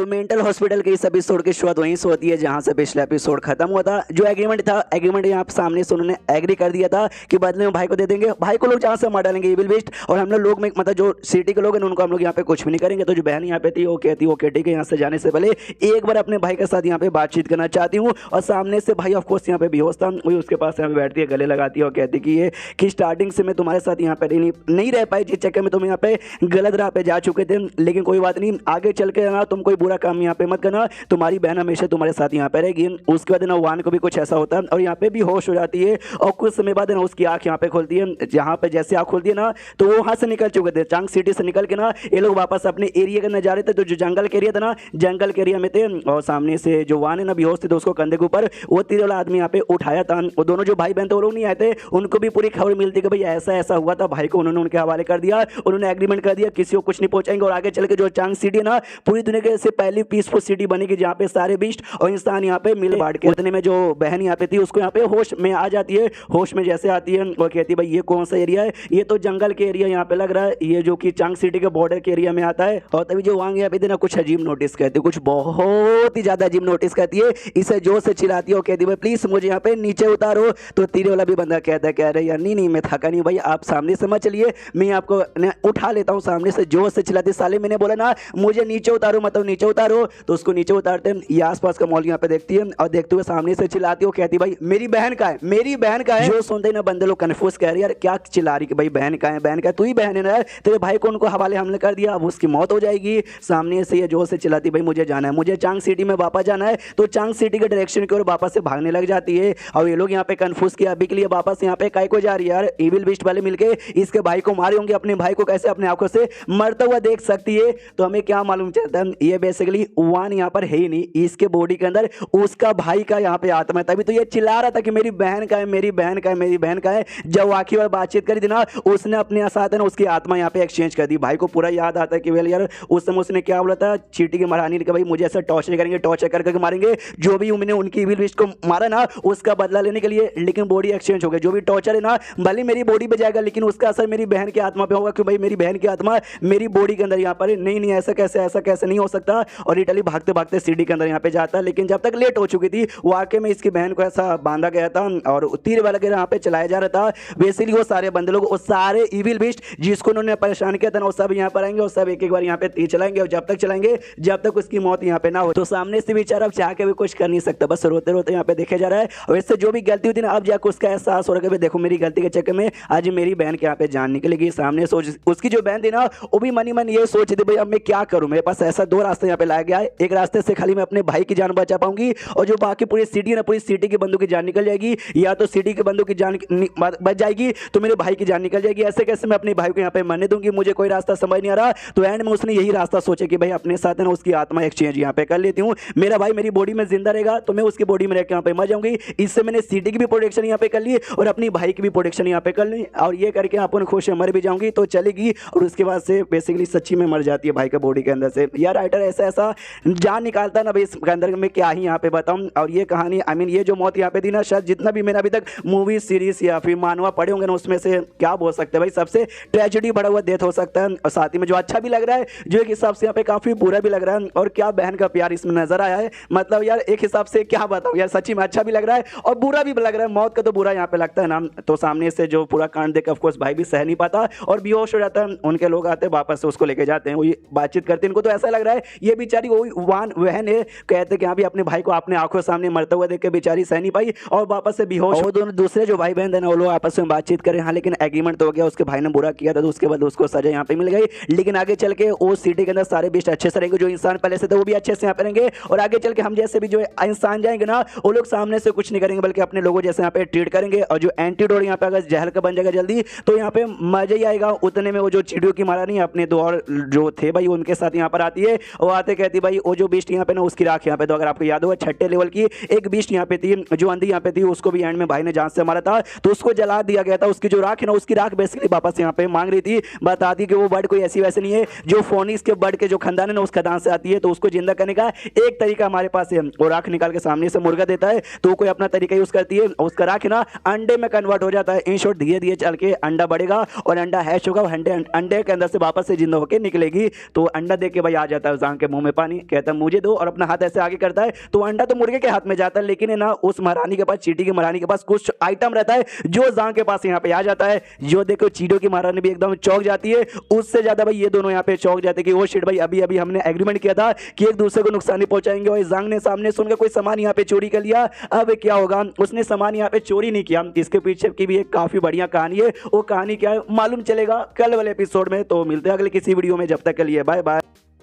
तो mental hospital के इस एपिसोड की शुरुआत वहीं से होती है जहां से पिछला एपिसोड खत्म हुआ था। जो एग्रीमेंट था, एग्रीमेंट यहाँ सामने से उन्होंने एग्री कर दिया था कि बदले में भाई को दे देंगे, भाई को लोग जहां से मार डालेंगे इविल बीस्ट, और हम लोग में मतलब जो सिटी के लोग हैं उनको हम लोग यहाँ पे कुछ भी नहीं करेंगे। तो जो बहन यहाँ पे थी वो कहती ओके ठीक है, यहाँ से जाने से पहले एक बार अपने भाई के साथ यहाँ पे बातचीत करना चाहती हूँ। और सामने से भाई ऑफकोर्स यहाँ पे बेहोश था, वही उसके पास यहाँ पे बैठती है, गले लगाती है और कहती कि ये कि स्टार्टिंग से मैं तुम्हारे साथ यहाँ पे नहीं रह पाई, जिस चक्कर में तुम यहाँ पे गलत राह पे जा चुके थे, लेकिन कोई बात नहीं, आगे चल के ना तुम कोई बुरा काम यहाँ पे मत करना, तुम्हारी बहन हमेशा तुम्हारे साथ यहाँ पे रहेगी। उसके बाद ना वान को भी कुछ ऐसा होता है और यहाँ पे भी होश हो जाती है और कुछ समय बाद ना उसकी आंख यहाँ पे खुलती है। जहाँ पे जैसे आंख खुलती है ना तो वो वहाँ से निकल चुके थे, चांग सिटी से निकल के ना ये लोग वापस अपने एरिया के अंदर जा रहे थे। तो जो जंगल के एरिया था ना, जंगल के एरिया में थे और सामने से जो वान है ना बेहोश थे, तो उसको कंधे के ऊपर वो तीर वाला आदमी यहाँ पे उठाया था। वो दोनों जो भाई बहन थे वो लोग नहीं आए थे, उनको भी पूरी खबर मिलती कि भाई ऐसा ऐसा हुआ था, भाई को उन्होंने उनके हवाले कर दिया, उन्होंने एग्रीमेंट कर दिया किसी को कुछ नहीं पहुंचाएंगे। और आगे चल के जो चांग सिटी है ना पूरी दुनिया के से पहली पीसफुल सिटी बनेगी जहाँ पे सारे बीस्ट और इंसान यहाँ पे मिल बांट के। उतने में जो बहन यहाँ पे थी उसको यहाँ पे होश में आ जाती है। होश में जैसे आती है वो कहती है भाई ये कौन सा एरिया है, ये तो जंगल के एरिया यहाँ पे लग रहा है, ये जो कि चांग सिटी के बॉर्डर के एरिया में आता है। और तभी जो वांग यहाँ पे थी ना कुछ अजीब नोटिस कहती है, कुछ बहुत ही ज्यादा अजीब नोटिस कहती है, इसे जोर से चिल्लाती है और कहती है प्लीज मुझे यहाँ पे नीचे उतारो। तो तीरे वाला भी बंदा कहता है कह रहे यार नहीं मैं थका नहीं भाई, आप सामने से मत चलिए, मैं आपको उठा लेता हूँ। सामने से जोर से चिल्लाती साले मैंने बोला ना मुझे नीचे उतारो, मतलब नीचे उतारो। तो उसको नीचे उतारते हैं, ये आसपास का मॉल यहाँ पे देखती है और देखते हुए सामने से चिल्लाती है, कहती भाई मेरी बहन का है, मेरी बहन का है। जो सुनते ही ना बंदे लोग कंफ्यूज कह रहे यार क्या चिल्ला रही कि भाई बहन का है, बहन का तू ही बहन है ना यार, तेरे भाई को उनको हवाले हमले कर दिया, अब उसकी मौत हो जाएगी। सामने से ये जोर से चिल्लाती भाई मुझे जाना है, मुझे चांग सिटी में वापस जाना है। तो चांग सिटी के डायरेक्शन की ओर वापस से भागने लग जाती है और ये लोग यहाँ पे कंफ्यूज किया अभी के लिए वापस यहाँ पे काय को जा रही है यार, इविल बीस्ट वाले मिलके इसके भाई को मारे होंगे, अपने भाई को कैसे अपने आंखों से मरता हुआ देख सकती है। तो हमें क्या मालूम चलता है ये बेसिकली वान यहाँ पर है ही नहीं, इसके बॉडी के अंदर उसका भाई का यहाँ पे आत्मा है। तभी तो ये चिल्ला रहा था कि मेरी बहन का है, मेरी बहन का है, मेरी बहन का है। जब आखिरी बार बातचीत करी थी ना उसने अपने साथ ना उसकी आत्मा यहाँ पे एक्सचेंज कर दी। भाई को पूरा याद आता है कि वेल यार उस समय उसने क्या बोला था चीटी की महारानी ने, भाई मुझे ऐसा टॉर्चर करेंगे, टॉर्चर करके मारेंगे, जो भी उन्होंने उनकी इविल बीस्ट को मारा ना उसका बदला लेने के लिए, लेकिन बॉडी एक्सचेंज हो गया। जो भी टॉर्चर है ना भले मेरी बॉडी पे जाएगा लेकिन उसका असर मेरी बहन की आत्मा पे होगा, कि भाई मेरी बहन की आत्मा मेरी बॉडी के अंदर यहाँ पर नहीं ऐसा कैसे नहीं हो सकता। और इटली भागते भागते सीडी के अंदर यहाँ पे जाता है, लेकिन जब तक लेट हो चुकी थी वाकई में इसकी बहन को ऐसा बांधा गया था और तीर वाला यहाँ पे चलाया जा रहा था। बेसिकली वो सारे बंदे लोग, वो सारे इविल बीस्ट जिसको उन्होंने परेशान किया था ना वो सब यहाँ पर आएंगे और सब एक एक बार यहाँ पे तीर चलाएंगे और जब तक चलाएंगे जब तक उसकी मौत यहाँ पे ना हो। तो सामने से बेचारा अब चाह के भी कुछ कर नहीं सकता, बस रोते रोते यहाँ पे देखे जा रहा है। और इससे जो भी गलती हुई थी ना अब जाकर उसका एहसास हो रहा है देखो मेरी गलती के चक्कर में आज मेरी बहन के यहाँ पे जान निकलेगी। सामने सोच उसकी जो बहन थी ना वो भी मनी मन ये सोच थी भाई अब मैं क्या करूं, मेरे पास ऐसा दो रास्ते यहाँ पे लाया गया है, एक रास्ते से खाली मैं अपने भाई की जान बचा पाऊंगी और जो बाकी पूरी सिटी ना पूरी सिटी के बंदों की जान निकल जाएगी, या तो सिटी के बंदों की जान बच जाएगी तो मेरे भाई की जान निकल जाएगी। ऐसे कैसे मैं अपने भाई को यहाँ पे मरने दूंगी, मुझे कोई रास्ता समझ नहीं आ रहा। तो एंड में उसने यही रास्ता सोचा कि भाई अपने साथ ना उसकी आत्मा एक्सचेंज यहाँ पे कर लेती हूँ, मेरा भाई मेरी बॉडी में जिंदा रहेगा तो मैं उसकी बॉडी में रहकर यहाँ पे मर जाऊंगी। इससे मैंने सिटी की भी प्रोटेक्शन यहाँ पे कर ली और अपनी भाई की भी प्रोटेक्शन यहाँ पे कर ली और ये करके अपन खुश है मर भी जाऊंगी तो चलेगी। और उसके बाद से बेसिकली सच्ची में मर जाती है भाई का बॉडी के अंदर से। यार राइटर ऐसा जान निकालता ना भाई इसके अंदर में क्या ही यहाँ पे बताऊं। और ये कहानी आई मीन ये जो मौत यहाँ पे थी ना शायद जितना भी मैंने अभी तक मूवी सीरीज या फिर मानवा पढ़े होंगे ना उसमें से क्या बोल सकते हैं भाई सबसे ट्रेजेडी बड़ा हुआ डेथ हो सकता है। और साथ ही में जो अच्छा भी लग रहा है जो एक हिसाब से यहाँ पे काफी बुरा भी लग रहा है और क्या बहन का प्यार इसमें नजर आया है, मतलब यार एक हिसाब से क्या बताऊं यार सच्ची में अच्छा भी लग रहा है और बुरा भी लग रहा है। मौत का तो बुरा यहाँ पे लगता है ना। तो सामने से जो पूरा कांड देख ऑफकोर्स भाई भी सह नहीं पाता और बेहोश हो जाता है। उनके लोग आते हैं वापस से उसको लेके जाते हैं, वो बातचीत करते हैं। इनको तो ऐसा लग रहा है ये बेचारी वही वान बहन है, कहते कि हाँ भी अपने भाई को अपने आंखों सामने मरता हुआ देख के बेचारी सह नहीं पाई और वापस से बेहोश। वो दोनों दूसरे जो भाई बहन है ना वो लोग आपस में बातचीत करें, हाँ लेकिन एग्रीमेंट तो हो गया, उसके भाई ने बुरा किया था तो उसके बाद उसको सजा यहाँ पे मिल गई। लेकिन आगे चल के वो सिटी के अंदर सारे बीस्ट अच्छे से रहेंगे, जो इंसान पहले से थे वो भी अच्छे से यहाँ पे रहेंगे और आगे चल के हम जैसे भी जो इंसान जाएंगे ना वो लोग सामने से कुछ नहीं करेंगे बल्कि अपने लोगों जैसे यहाँ पे ट्रीट करेंगे। और जो एंटीडोट यहाँ पे अगर जहर का बन जाएगा जल्दी तो यहाँ पे मजा ही आएगा। उतने में वो जो चिड़ियों की महारानी अपने दो और जो थे भाई उनके साथ यहाँ पर आती है, वो आते कहती भाई वो जो बीस्ट यहाँ पे ना उसकी राख यहाँ पे, तो अगर आपको याद होगा 6ठे लेवल की एक बीस्ट यहाँ पे थी जो अंधी यहाँ पे थी, उसको भी एंड में भाई ने जान से मारा था तो उसको जला दिया गया था। उसकी जो राख है ना उसकी राख बेसिकली वापस यहाँ पे मांग रही थी, बताती कि वो बर्ड कोई ऐसी वैसे नहीं है जो फोनिक्स के बर्ड के जो खानदान है ना उस खानदान से आती है, तो उसको जिंदा करने का एक तरीका हमारे पास है। वो राख निकाल के सामने से मुर्गा देता है तो कोई अपना तरीका यूज करती है, उसका राख है ना अंडे में कन्वर्ट हो जाता है। इन शॉर्ट धीरे धीरे चल के अंडा बढ़ेगा और अंडा हैच होगा, अंडे के अंदर से वापस से जिंदा होकर निकलेगी। तो अंडा देख के भाई आ जाता है उस के मुंह में पानी, कहता है मुझे दो, और अपना हाथ ऐसे आगे करता है तो अंडा तो मुर्गे के हाथ में जाता है, लेकिन है ना उस महारानी के पास, चींटी की महारानी के पास कुछ आइटम रहता है जो जांग के पास यहाँ पे आ जाता है। जो देखो चींटियों की महारानी भी एकदम चौंक जाती है, उससे ज्यादा भाई ये दोनों यहाँ पे चौंक जाते हैं कि वो शिट भाई अभी अभी हमने एग्रीमेंट किया था कि एक दूसरे को नुकसान नहीं पहुंचाएंगे, और जांग ने सामने सुनकर कोई सामान यहाँ पे चोरी कर लिया। अब क्या होगा, उसने सामान यहाँ पे चोरी नहीं किया, इसके पीछे की भी एक काफी बढ़िया कहानी है। वो कहानी क्या है मालूम चलेगा कल वाले एपिसोड में। तो मिलते हैं अगले किसी वीडियो में, जब तक के लिए बाय बाय।